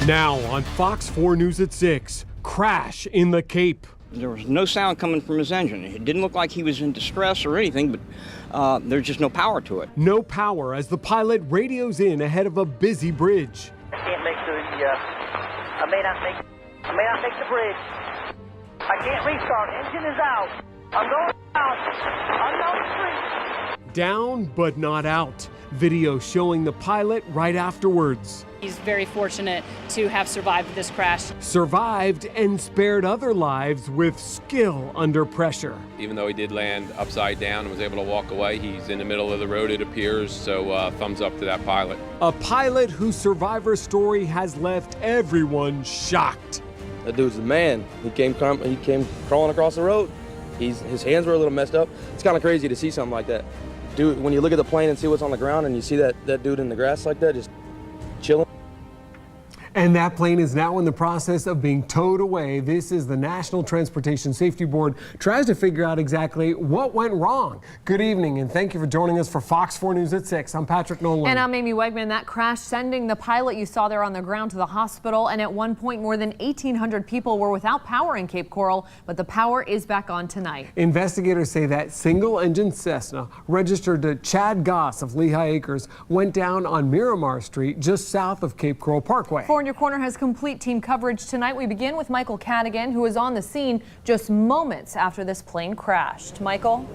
Now on Fox 4 News at 6, crash in the Cape. There was no sound coming from his engine. It didn't look like he was in distress or anything, but there's just no power to it. No power as the pilot radios in ahead of a busy bridge. I can't make I may not make the bridge. I can't restart. Engine is out. I'm going out. I'm down the street. Down but not out. Video showing the pilot right afterwards. He's very fortunate to have survived this crash. Survived and spared other lives with skill under pressure. Even though he did land upside down and was able to walk away, he's in the middle of the road, it appears, so thumbs up to that pilot. A pilot whose survivor story has left everyone shocked. That dude's a man. He came crawling across the road. His hands were a little messed up. It's kind of crazy to see something like that. Dude, when you look at the plane and see what's on the ground and you see that dude in the grass like that, just chilling. And that plane is now in the process of being towed away. This is the National Transportation Safety Board tries to figure out exactly what went wrong. Good evening, and thank you for joining us for Fox 4 News at 6. I'm Patrick Nolan. And I'm Amy Wegman. That crash sending the pilot you saw there on the ground to the hospital. And at one point, more than 1,800 people were without power in Cape Coral, but the power is back on tonight. Investigators say that single-engine Cessna, registered to Chad Goss of Lehigh Acres, went down on Miramar Street just south of Cape Coral Parkway. Your Corner has complete team coverage tonight. We begin with Michael Cadigan, who was on the scene just moments after this plane crashed. Michael?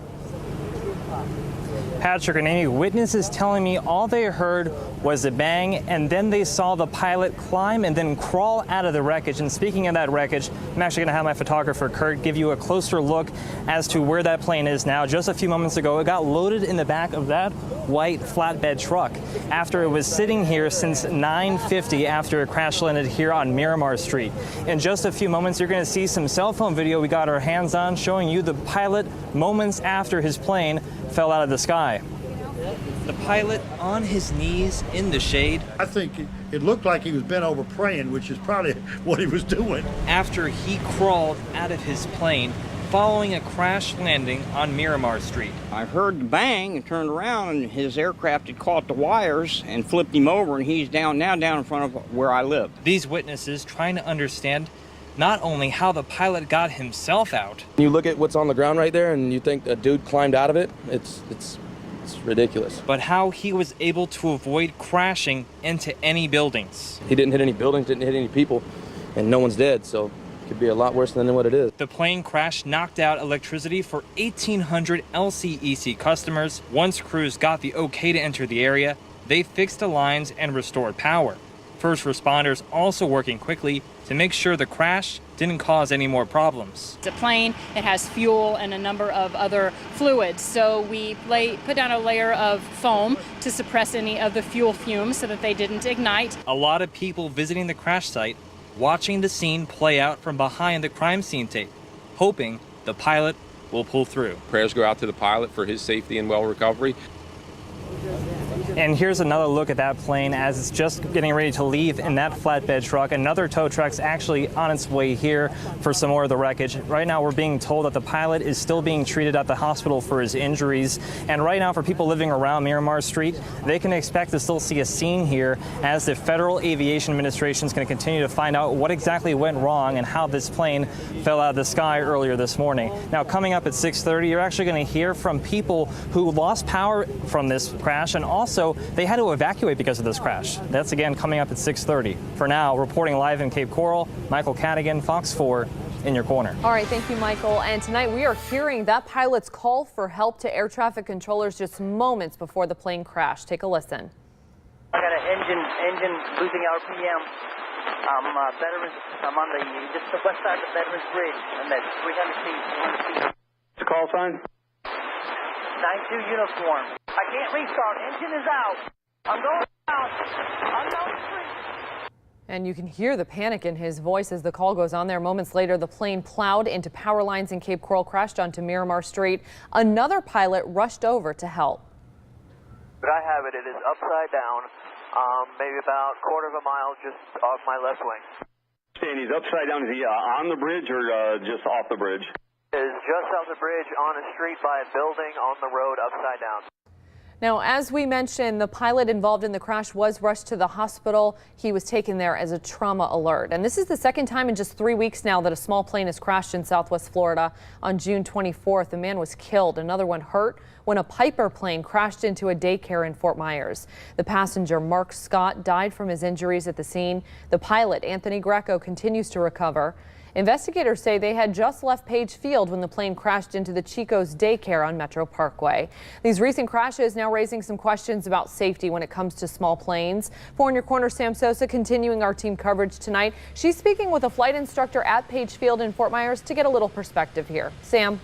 Patrick and Amy, witnesses telling me all they heard was a bang, and then they saw the pilot climb and then crawl out of the wreckage. And speaking of that wreckage, I'm actually going to have my photographer, Kurt, give you a closer look as to where that plane is now. Just a few moments ago, it got loaded in the back of that white flatbed truck after it was sitting here since 9:50 after it crash landed here on Miramar Street. In just a few moments, you're going to see some cell phone video we got our hands on showing you the pilot moments after his plane fell out of the sky. The pilot on his knees in the shade. I think it looked like he was bent over praying, which is probably what he was doing. After he crawled out of his plane following a crash landing on Miramar Street. I heard the bang and turned around, and his aircraft had caught the wires and flipped him over, and he's down in front of where I live. These witnesses trying to understand not only how the pilot got himself out. You look at what's on the ground right there and you think a dude climbed out of it, it's ridiculous. But how he was able to avoid crashing into any buildings. He didn't hit any buildings, didn't hit any people, and no one's dead, so it could be a lot worse than what it is. The plane crash knocked out electricity for 1,800 LCEC customers. Once crews got the okay to enter the area, they fixed the lines and restored power. First responders also working quickly to make sure the crash didn't cause any more problems. It's a plane, it has fuel and a number of other fluids, so we put down a layer of foam to suppress any of the fuel fumes so that they didn't ignite. A lot of people visiting the crash site, watching the scene play out from behind the crime scene tape, hoping the pilot will pull through. Prayers go out to the pilot for his safety and well recovery. And here's another look at that plane as it's just getting ready to leave in that flatbed truck. Another tow truck's actually on its way here for some more of the wreckage. Right now we're being told that the pilot is still being treated at the hospital for his injuries. And right now for people living around Miramar Street, they can expect to still see a scene here as the Federal Aviation Administration is going to continue to find out what exactly went wrong and how this plane fell out of the sky earlier this morning. Now coming up at 6:30, you're actually going to hear from people who lost power from this crash, and also they had to evacuate because of this crash. That's again coming up at 6:30. For now, reporting live in Cape Coral, Michael Cadigan, Fox 4, in your corner. All right, thank you, Michael. And tonight we are hearing that pilot's call for help to air traffic controllers just moments before the plane crashed. Take a listen. I got an engine losing RPM. I'm on just the west side of the Veterans Bridge, and that's 300 feet. What's the call sign? 9-2 uniform. I can't restart. Engine is out. I'm going out. I'm down the street. And you can hear the panic in his voice as the call goes on there. Moments later, the plane plowed into power lines in Cape Coral, crashed onto Miramar Street. Another pilot rushed over to help. But I have it. It is upside down, maybe about a quarter of a mile just off my left wing. And he's upside down. Is he on the bridge or just off the bridge? It is just off the bridge on a street by a building on the road upside down. Now, as we mentioned, the pilot involved in the crash was rushed to the hospital. He was taken there as a trauma alert. And this is the second time in just 3 weeks now that a small plane has crashed in Southwest Florida. On June 24th, a man was killed, another one hurt when a Piper plane crashed into a daycare in Fort Myers. The passenger, Mark Scott, died from his injuries at the scene. The pilot, Anthony Greco, continues to recover. Investigators say they had just left Page Field when the plane crashed into the Chico's daycare on Metro Parkway. These recent crashes now raising some questions about safety when it comes to small planes. For In Your Corner, Sam Sosa continuing our team coverage tonight. She's speaking with a flight instructor at Page Field in Fort Myers to get a little perspective here. Sam.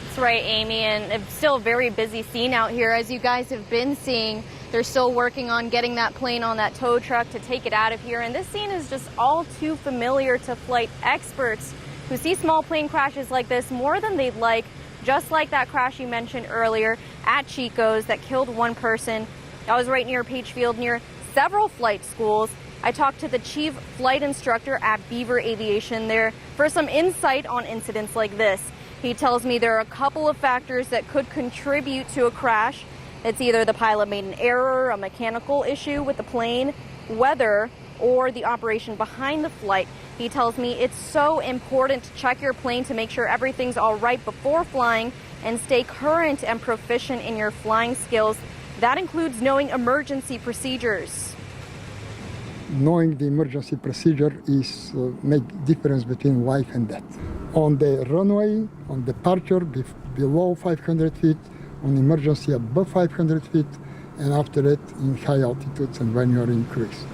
That's right, Amy, and it's still a very busy scene out here. As you guys have been seeing, they're still working on getting that plane on that tow truck to take it out of here. And this scene is just all too familiar to flight experts who see small plane crashes like this more than they'd like, just like that crash you mentioned earlier at Chico's that killed one person. That was right near Page Field, near several flight schools. I talked to the chief flight instructor at Beaver Aviation there for some insight on incidents like this. He tells me there are a couple of factors that could contribute to a crash. It's either the pilot made an error, a mechanical issue with the plane, weather, or the operation behind the flight. He tells me it's so important to check your plane to make sure everything's all right before flying and stay current and proficient in your flying skills. That includes knowing emergency procedures. Knowing the emergency procedure is make difference between life and death. On the runway, on departure below 500 feet, on emergency above 500 feet, and after that in high altitudes and when you're in cruise.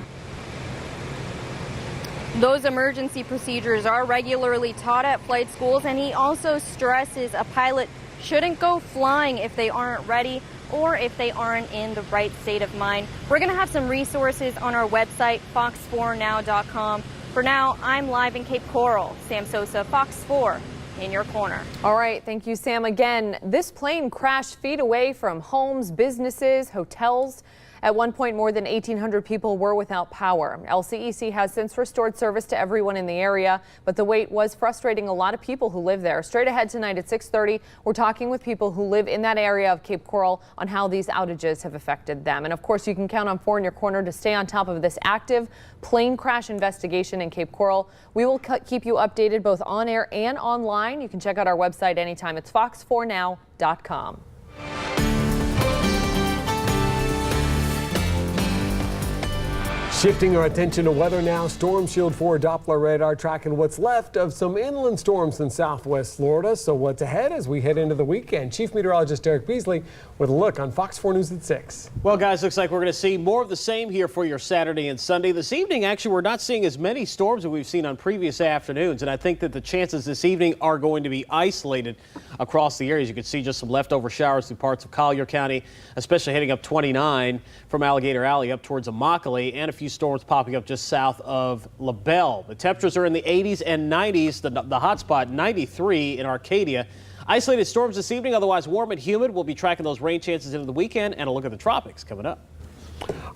Those emergency procedures are regularly taught at flight schools, and he also stresses a pilot shouldn't go flying if they aren't ready or if they aren't in the right state of mind. We're going to have some resources on our website, fox4now.com. For now, I'm live in Cape Coral. Sam Sosa, Fox 4, in your corner. All right, thank you, Sam. Again, this plane crashed feet away from homes, businesses, hotels. At one point, more than 1,800 people were without power. LCEC has since restored service to everyone in the area, but the wait was frustrating a lot of people who live there. Straight ahead tonight at 6:30, we're talking with people who live in that area of Cape Coral on how these outages have affected them. And of course, you can count on 4 in your corner to stay on top of this active plane crash investigation in Cape Coral. We will keep you updated both on air and online. You can check out our website anytime. It's fox4now.com. Shifting our attention to weather now, Storm Shield 4 Doppler radar tracking what's left of some inland storms in southwest Florida. So what's ahead as we head into the weekend? Chief Meteorologist Derek Beasley with a look on Fox 4 News at 6. Well, guys, looks like we're going to see more of the same here for your Saturday and Sunday. This evening, actually, we're not seeing as many storms that we've seen on previous afternoons, and I think that the chances this evening are going to be isolated across the areas. You can see just some leftover showers through parts of Collier County, especially heading up 29 from Alligator Alley up towards Immokalee, and a few storms popping up just south of LaBelle. The temperatures are in the 80s and 90s. The hot spot 93 in Arcadia. Isolated storms this evening, otherwise warm and humid. We'll be tracking those rain chances into the weekend, and a look at the tropics coming up.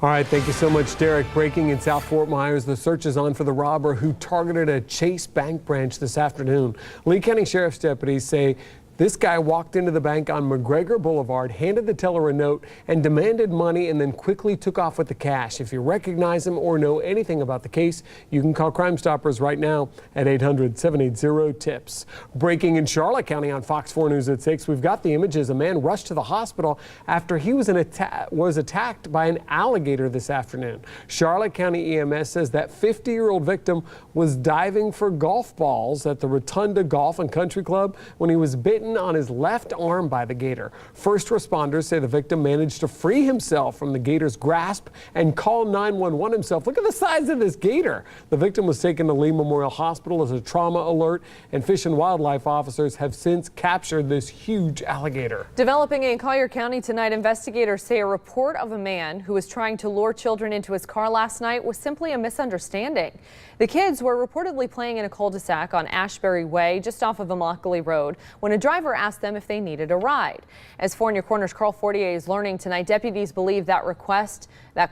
All right, thank you so much, Derek. Breaking in South Fort Myers, the search is on for the robber who targeted a Chase Bank branch this afternoon. Lee County Sheriff's deputies say this guy walked into the bank on McGregor Boulevard, handed the teller a note, and demanded money, and then quickly took off with the cash. If you recognize him or know anything about the case, you can call Crime Stoppers right now at 800-780-TIPS. Breaking in Charlotte County on Fox 4 News at 6, we've got the images. A man rushed to the hospital after he was attacked by an alligator this afternoon. Charlotte County EMS says that 50-year-old victim was diving for golf balls at the Rotunda Golf and Country Club when he was bitten on his left arm by the gator. First responders say the victim managed to free himself from the gator's grasp and call 911 himself. Look at the size of this gator. The victim was taken to Lee Memorial Hospital as a trauma alert, and Fish and Wildlife officers have since captured this huge alligator. Developing in Collier County tonight, investigators say a report of a man who was trying to lure children into his car last night was simply a misunderstanding. The kids were reportedly playing in a cul-de-sac on Ashbury Way, just off of Immokalee Road, when a driver asked them if they needed a ride. As 4 in your corner's Carl Fortier is learning tonight, deputies believe that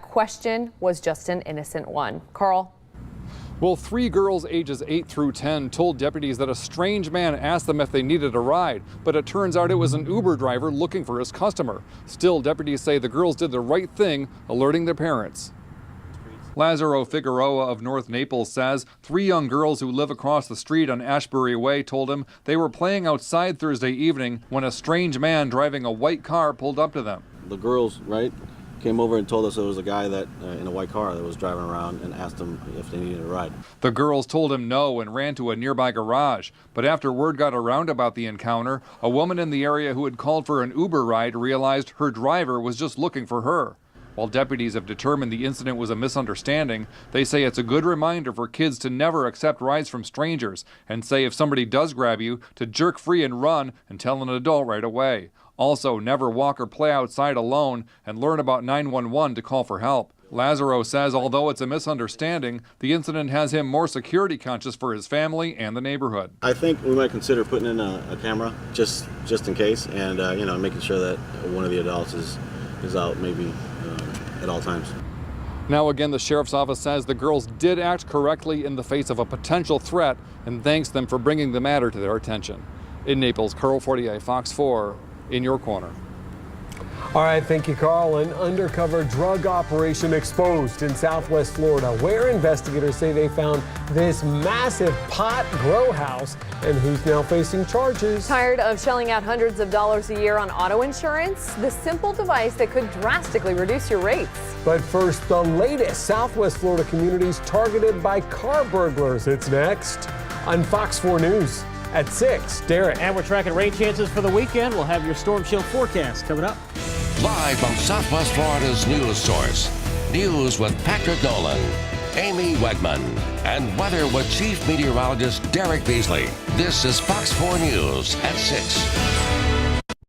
question was just an innocent one. Carl? Well, 3 girls ages 8 through 10 told deputies that a strange man asked them if they needed a ride, but it turns out it was an Uber driver looking for his customer. Still, deputies say the girls did the right thing, alerting their parents. Lazaro Figueroa of North Naples says 3 young girls who live across the street on Ashbury Way told him they were playing outside Thursday evening when a strange man driving a white car pulled up to them. The girls, right, came over and told us there was a guy that in a white car that was driving around and asked them if they needed a ride. The girls told him no and ran to a nearby garage. But after word got around about the encounter, a woman in the area who had called for an Uber ride realized her driver was just looking for her. While deputies have determined the incident was a misunderstanding, they say it's a good reminder for kids to never accept rides from strangers and say if somebody does grab you, to jerk free and run and tell an adult right away. Also, never walk or play outside alone and learn about 911 to call for help. Lazaro says although it's a misunderstanding, the incident has him more security conscious for his family and the neighborhood. I think we might consider putting in a camera just in case, and making sure that one of the adults is out maybe at all times. Now again, the sheriff's office says the girls did act correctly in the face of a potential threat and thanks them for bringing the matter to their attention. In Naples, Carl Fortier, Fox 4, in your corner. All right, thank you, Carl. An undercover drug operation exposed in Southwest Florida, where investigators say they found this massive pot grow house, and who's now facing charges. Tired of shelling out hundreds of dollars a year on auto insurance? The simple device that could drastically reduce your rates. But first, the latest Southwest Florida communities targeted by car burglars. It's next on Fox 4 News at 6. Derek. And we're tracking rain chances for the weekend. We'll have your storm shield forecast coming up. Live from Southwest Florida's news source. News with Patrick Nolan, Amy Wegman, and weather with Chief Meteorologist Derek Beasley. This is Fox 4 News at 6.